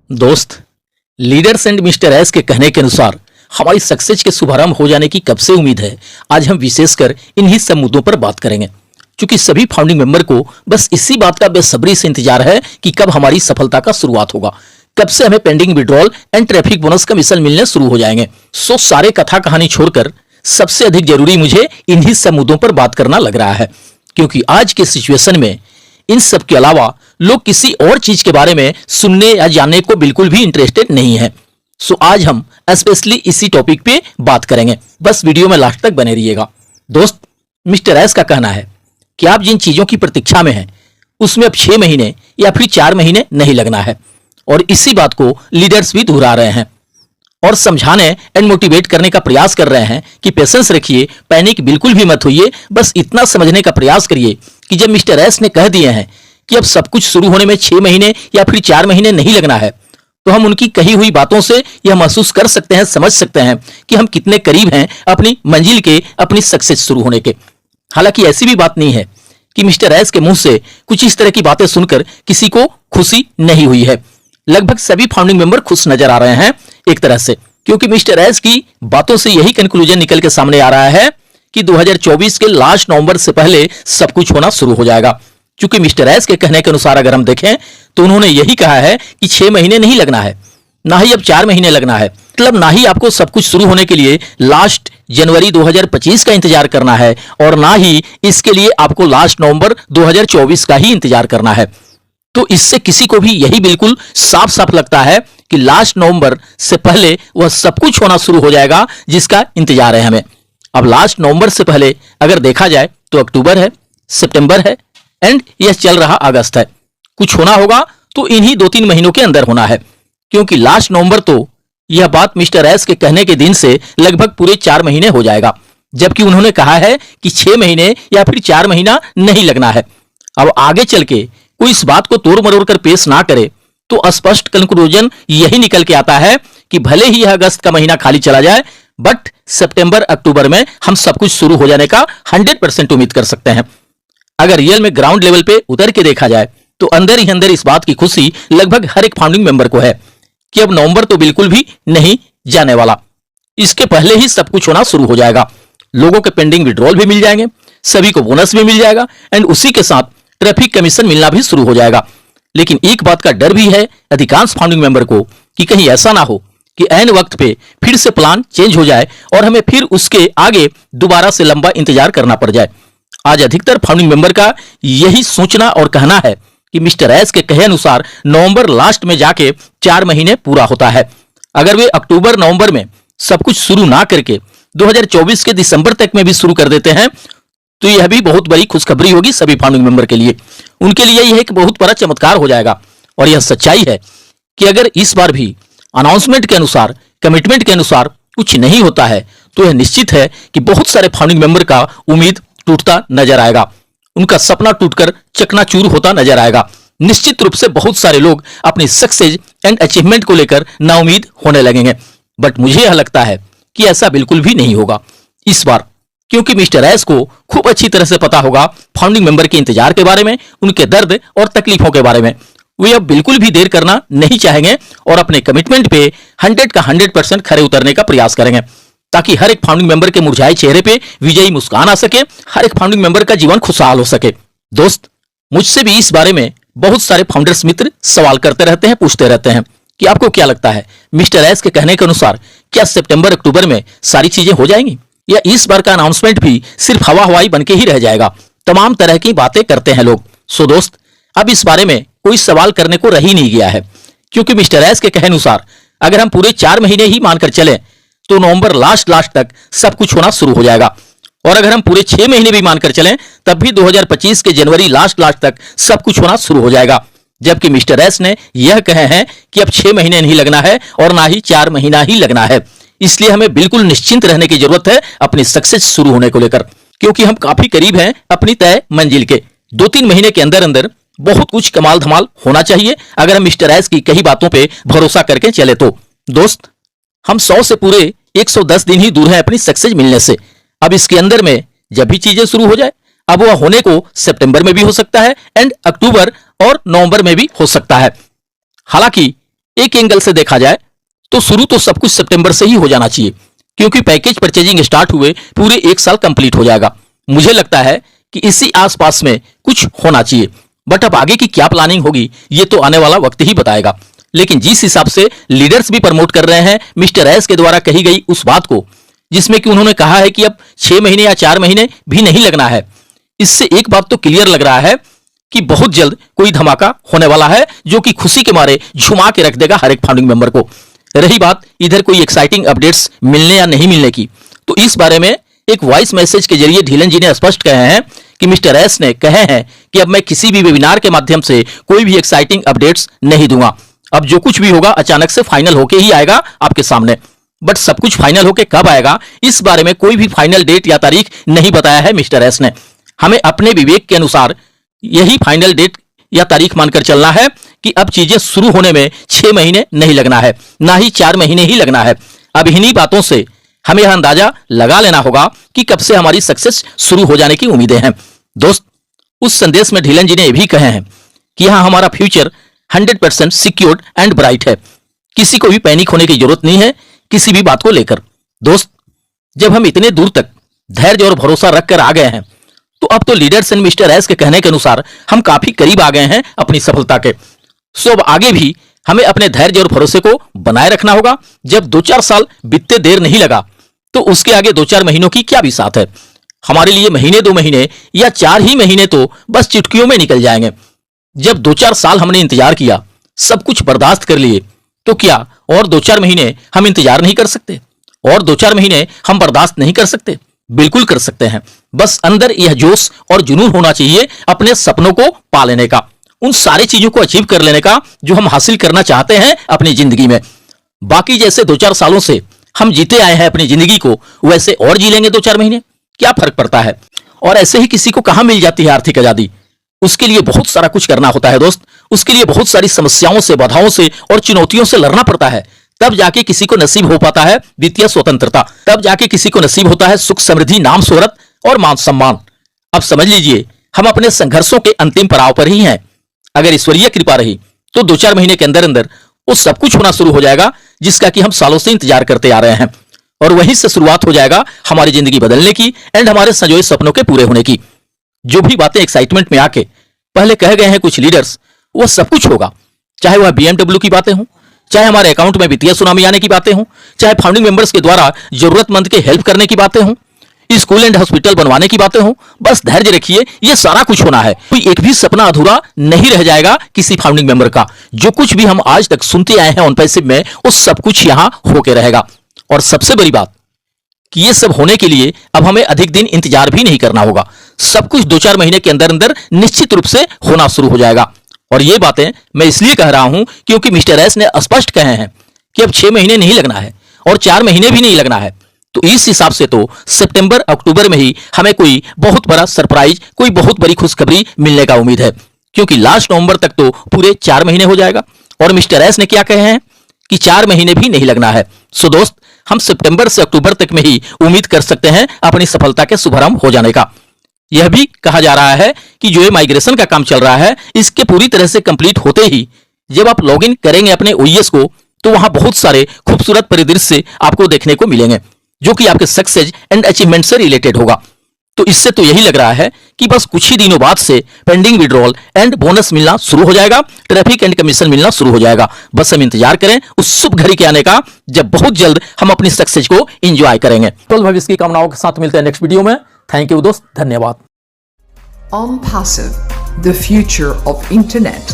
दोस्त, leaders and mister S के कहने के अनुसार हमारी सक्सेस के शुभारंभ हो जाने की कब से उम्मीद है। आज हम विशेषकर इन्हीं सब मुद्दों पर बात करेंगे, क्योंकि सभी फाउंडिंग मेंबर को बस इसी बात का बेसब्री से इंतजार है कि कब हमारी सफलता का शुरुआत होगा, कब से हमें pending withdrawal and traffic bonus commission मिलने शुरू हो जाएंगे। सो सारे कथा कहानी छोड़कर सबसे अधिक जरूरी मुझे इन्हीं सब मुद्दों पर बात करना लग रहा है, क्योंकि आज के सिचुएशन में इन सब के अलावा लोग किसी और चीज के बारे में सुनने या जानने को बिल्कुल भी इंटरेस्टेड नहीं है। सो आज हम स्पेशली इसी टॉपिक पे बात करेंगे, बस वीडियो में लास्ट तक बने रहिएगा। दोस्त, मिस्टर एस का कहना है कि आप जिन चीजों की प्रतीक्षा में हैं उसमें अब 6 महीने या फिर 4 महीने नहीं लगना है, और इसी बात को लीडर्स भी दोहरा रहे हैं और समझाने एंड मोटिवेट करने का प्रयास कर रहे हैं कि पेशेंस रखिए, पैनिक बिल्कुल भी मत होइए, बस इतना समझने का प्रयास करिए कि जब मिस्टर एस ने कह दिए हैं कि अब सब कुछ शुरू होने में 6 महीने या फिर 4 महीने नहीं लगना है, तो हम उनकी कही हुई बातों से यह महसूस कर सकते हैं, समझ सकते हैं कि हम कितने करीब हैं अपनी मंजिल के, अपनी सक्सेस शुरू होने के। हालांकि ऐसी भी बात नहीं है कि मिस्टर एस के मुंह से कुछ इस तरह की बातें सुनकर किसी को खुशी नहीं हुई है। लगभग सभी फाउंडिंग मेंबर खुश नजर आ रहे हैं एक तरह से, क्योंकि मिस्टर एस की बातों से यही कंक्लूजन निकल के सामने आ रहा है कि 2024 के लास्ट नवंबर से पहले सब कुछ होना शुरू हो जाएगा। क्योंकि मिस्टर एस के कहने के अनुसार अगर हम देखें तो उन्होंने यही कहा है कि 6 महीने नहीं लगना है, ना ही अब 4 महीने लगना है, मतलब ना ही आपको सब कुछ शुरू होने के लिए लास्ट जनवरी 2025 का इंतजार करना है, और ना ही इसके लिए आपको लास्ट नवंबर 2024 का ही इंतजार करना है। तो इससे किसी को भी यही बिल्कुल साफ साफ लगता है कि लास्ट नवंबर से पहले वह सब कुछ होना शुरू हो जाएगा जिसका इंतजार है हमें। अब लास्ट नवंबर से पहले अगर देखा जाए तो अक्टूबर है, सितंबर है एंड यह चल रहा अगस्त है। कुछ होना होगा तो इन्हीं 2-3 महीनों के अंदर होना है, क्योंकि लास्ट नवंबर तो यह बात मिस्टर एस के कहने के दिन से लगभग पूरे 4 महीने हो जाएगा, जबकि उन्होंने कहा है कि 6 महीने या फिर 4 महीना नहीं लगना है। अब आगे चल के कोई इस बात को तोड़ मरोड़ कर पेश ना करे तो स्पष्ट कंक्लूजन यही निकल के आता है कि भले ही यह अगस्त का महीना खाली चला जाए, बट सितंबर अक्टूबर में हम सब कुछ शुरू हो जाने का 100% उम्मीद कर सकते हैं। अगर रियल में ग्राउंड लेवल पे उतर के देखा जाए तो अंदर ही अंदर इस बात की खुशी लगभग हर एक फाउंडिंग मेंबर को है कि अब नवंबर तो बिल्कुल भी नहीं जाने वाला, इसके पहले ही सब कुछ होना शुरू हो जाएगा। लोगों के पेंडिंग विड्रॉल भी मिल जाएंगे, सभी को बोनस भी मिल जाएगा एंड उसी के साथ ट्रैफिक कमीशन मिलना भी शुरू हो जाएगा। लेकिन एक बात का डर भी है अधिकांश फाउंडिंग मेंबर को कि कहीं ऐसा ना हो कि ऐन वक्त पे फिर से प्लान चेंज हो जाए और हमें फिर उसके आगे दोबारा से लंबा इंतजार करना पड़ जाए। आज अधिकतर फाउंडिंग मेंबर का यही सोचना और कहना है कि मिस्टर एस के कहे अनुसार नवंबर लास्ट में जाके 4 महीने पूरा होता है। अगर वे अक्टूबर नवंबर में सब कुछ शुरू ना करके 2024 के दिसंबर तक में भी शुरू कर देते हैं तो यह भी बहुत बड़ी खुशखबरी होगी सभी फाउंडिंग मेंबर के लिए। उनके लिए यह एक बहुत बड़ा चमत्कार हो जाएगा। और यह सच्चाई है कि अगर इस बार भी अनाउंसमेंट के अनुसार, कमिटमेंट के अनुसार कुछ नहीं होता है तो यह निश्चित है कि बहुत सारे फाउंडिंग मेंबर का उम्मीद टूटता नजर आएगा, उनका सपना टूटकर चकनाचूर होता नजर आएगा। निश्चित रूप से बहुत सारे लोग अपनी सक्सेस एंड अचीवमेंट को लेकर नाउम्मीद होने लगेंगे, बट मुझे यह लगता है कि ऐसा बिल्कुल भी नहीं होगा इस बार, क्योंकि मिस्टर एस को खूब अच्छी तरह से पता होगा फाउंडिंग मेंबर के इंतजार के बारे में, उनके दर्द और तकलीफों के बारे में। वे अब बिल्कुल भी देर करना नहीं चाहेंगे और अपने कमिटमेंट पे 100 का 100% खरे उतरने का प्रयास करेंगे, ताकि हर एक फाउंडिंग मेंबर के मुरझाए चेहरे पे विजयी मुस्कान आ सके, हर एक फाउंडिंग मेंबर का जीवन खुशहाल हो सके। दोस्त, मुझसे भी इस बारे में बहुत सारे फाउंडर्स मित्र सवाल करते रहते हैं, पूछते रहते हैं कि आपको क्या लगता है मिस्टर एस के कहने के अनुसार क्या सितंबर अक्टूबर में सारी चीजें हो जाएंगी, या इस बार का अनाउंसमेंट भी सिर्फ हवा हवाई बन के ही रह जाएगा। तमाम तरह की बातें करते हैं लोग। सो दोस्त, अब इस बारे में कोई सवाल करने को रह ही नहीं गया है, क्योंकि मिस्टर एस के कहे अनुसार अगर हम पूरे 4 महीने ही मानकर चलें तो नवंबर लास्ट तक सब कुछ होना शुरू हो जाएगा, और अगर हम पूरे 6 महीने भी मानकर चलें तब भी 2025 के जनवरी लास्ट तक सब कुछ होना शुरू हो जाएगा। जबकि मिस्टर एस ने यह कहे हैं कि अब 6 महीने नहीं लगना है और ना ही 4 महीना ही लगना है। इसलिए हमें बिल्कुल निश्चिंत रहने की जरूरत है अपनी सक्सेस शुरू होने को लेकर, क्योंकि हम काफी करीब हैं अपनी तय मंजिल के। 2-3 महीने के अंदर अंदर बहुत कुछ कमाल धमाल होना चाहिए अगर हम मिस्टर एस की कई बातों पे भरोसा करके चले तो। दोस्त, हम 100 से पूरे 110 दिन ही दूर हैं अपनी सक्सेस मिलने से। अब इसके अंदर में जब भी चीजें शुरू हो जाए, अब वह होने को सितंबर में भी हो सकता है एंड अक्टूबर और नवंबर में भी हो सकता है। हालांकि एक एंगल से देखा जाए तो शुरू तो सब कुछ सितंबर से ही हो जाना चाहिए, क्योंकि पैकेज परचेजिंग स्टार्ट हुए पूरे 1 साल कंप्लीट हो जाएगा। मुझे लगता है कि इसी आसपास में कुछ होना चाहिए, बट अब आगे की क्या प्लानिंग होगी ये तो आने वाला वक्त ही बताएगा। लेकिन जिस हिसाब से लीडर्स भी प्रमोट कर रहे हैं मिस्टर एस के द्वारा कही गई उस बात को, जिसमें कि उन्होंने कहा है कि अब 6 महीने या 4 महीने भी नहीं लगना है, इससे एक बात तो क्लियर लग रहा है कि बहुत जल्द कोई धमाका होने वाला है जो कि खुशी के मारे झुमा के रख देगा हर एक फाउंडिंग मेंबर को। रही बात इधर कोई एक्साइटिंग अपडेट्स मिलने या नहीं मिलने की, तो इस बारे में एक वॉइस मैसेज के जरिए ढीलन जी ने स्पष्ट कहे हैं कि मिस्टर एस ने कहे हैं कि अब मैं किसी भी वेबिनार के माध्यम से कोई भी एक्साइटिंग अपडेट्स नहीं दूंगा। अब जो कुछ भी होगा अचानक से फाइनल होके ही आएगा आपके सामने, बट सब कुछ फाइनल होके कब आएगा इस बारे में कोई भी फाइनल डेट या तारीख नहीं बताया है मिस्टर एस ने। हमें अपने विवेक के अनुसार यही फाइनल डेट या तारीख मानकर चलना है कि अब चीजें शुरू होने में 6 महीने नहीं लगना है, ना ही 4 महीने ही लगना है। अब इन्हीं बातों से हमें यह अंदाजा लगा लेना होगा कि कब से हमारी सक्सेस शुरू हो जाने की उम्मीदें हैं। दोस्त, उस संदेश में ढीलन जी ने यह भी कहे हैं कि यहां हमारा फ्यूचर 100% सिक्योर्ड एंड ब्राइट है। किसी को भी पैनिक होने की जरूरत नहीं है किसी भी बात को लेकर। दोस्त, जब हम इतने दूर तक धैर्य और भरोसा रखकर आ गए हैं, तो अब तो लीडर्स एंड मिस्टर एस के कहने के अनुसार हम काफी करीब आ गए हैं अपनी सफलता के। सो अब आगे भी हमें अपने धैर्य और भरोसे को बनाए रखना होगा। जब 2-4 साल बीतते देर नहीं लगा, तो उसके आगे 2-4 महीनों की क्या भी साथ है। हमारे लिए महीने 2 महीने या 4 ही महीने तो बस चुटकियों में निकल जाएंगे। जब 2-4 साल हमने इंतजार किया, सब कुछ बर्दाश्त कर लिए, तो क्या और 2-4 महीने हम इंतजार नहीं कर सकते? और 2-4 महीने हम बर्दाश्त नहीं कर सकते? बिल्कुल कर सकते हैं। बस अंदर यह जोश और जुनून होना चाहिए अपने सपनों को पा लेने का, उन सारी चीजों को अचीव कर लेने का जो हम हासिल करना चाहते हैं अपनी जिंदगी में। बाकी जैसे 2-4 सालों से हम जीते आए हैं अपनी जिंदगी को, वैसे और जी लेंगे 2-4 महीने, क्या फर्क पड़ता है। और ऐसे ही किसी को कहां मिल जाती है आर्थिक आजादी? उसके लिए बहुत सारा कुछ करना होता है दोस्त। उसके लिए बहुत सारी समस्याओं से, बाधाओं से और चुनौतियों से लड़ना पड़ता है। तब जाके किसी को नसीब हो पाता है वित्तीय स्वतंत्रता, तब जाके किसी को नसीब होता है सुख, समृद्धि, नाम, शोहरत और मान सम्मान। अब समझ लीजिए हम अपने संघर्षों के अंतिम पड़ाव पर ही हैं। अगर ईश्वरीय कृपा रही तो 2-4 महीने के अंदर अंदर वो सब कुछ होना शुरू हो जाएगा जिसका कि हम सालों से इंतजार करते आ रहे हैं। और वहीं से शुरुआत हो जाएगा हमारी जिंदगी बदलने की एंड हमारे संजोए सपनों के पूरे होने की। जो भी बातें एक्साइटमेंट में आके पहले कह गए हैं कुछ लीडर्स, वो सब कुछ होगा। चाहे वह BMW की बातें हों, चाहे हमारे अकाउंट में वित्तीय सुनामी आने की बातें हों, चाहे फाउंडिंग मेंबर्स के द्वारा जरूरतमंद के हेल्प करने की बातें हों, स्कूल एंड हॉस्पिटल बनवाने की बातें हों, बस धैर्य रखिए, ये सारा कुछ होना है। कोई एक भी सपना अधूरा नहीं रह जाएगा किसी फाउंडिंग मेंबर का। जो कुछ भी हम आज तक सुनते आए हैं ऑन पैसिव में, वो सब कुछ यहां होके रहेगा। और सबसे बड़ी बात कि ये सब होने के लिए अब हमें अधिक दिन इंतजार भी नहीं करना होगा। सब कुछ 2-4 महीने के अंदर अंदर निश्चित रूप से होना शुरू हो जाएगा। और ये बातें मैं इसलिए कह रहा हूं क्योंकि मिस्टर एस ने स्पष्ट कहे हैं कि अब 6 महीने नहीं लगना है और 4 महीने भी नहीं लगना है। तो इस हिसाब से तो सितंबर अक्टूबर में ही हमें कोई बहुत बड़ा सरप्राइज, कोई बहुत बड़ी खुशखबरी मिलने का उम्मीद है, क्योंकि लास्ट नवंबर तक तो पूरे 4 महीने हो जाएगा। और मिस्टर एस ने क्या कहे हैं कि 4 महीने भी नहीं लगना है। सो दोस्त, हम सितंबर से अक्टूबर तक में ही उम्मीद कर सकते हैं अपनी सफलता के शुभारंभ हो जाने का। यह भी कहा जा रहा है कि जो ये माइग्रेशन का काम चल रहा है, इसके पूरी तरह से कंप्लीट होते ही जब आप लॉगिन करेंगे अपने OES को, तो वहां बहुत सारे खूबसूरत परिदृश्य आपको देखने को मिलेंगे जो कि आपके सक्सेस एंड अचीवमेंट से रिलेटेड होगा। तो इससे तो यही लग रहा है कि बस कुछ ही दिनों बाद से पेंडिंग विड्रॉल एंड बोनस मिलना शुरू हो जाएगा, ट्रैफिक एंड कमीशन मिलना शुरू हो जाएगा। बस हम इंतजार करें उस शुभ घड़ी के आने का, जब बहुत जल्द हम अपनी सक्सेस को एंजॉय करेंगे। तो भविष्य की कामनाओं के साथ मिलते हैं नेक्स्ट वीडियो में। थैंक यू दोस्त, धन्यवाद। OnPassive, the future of internet.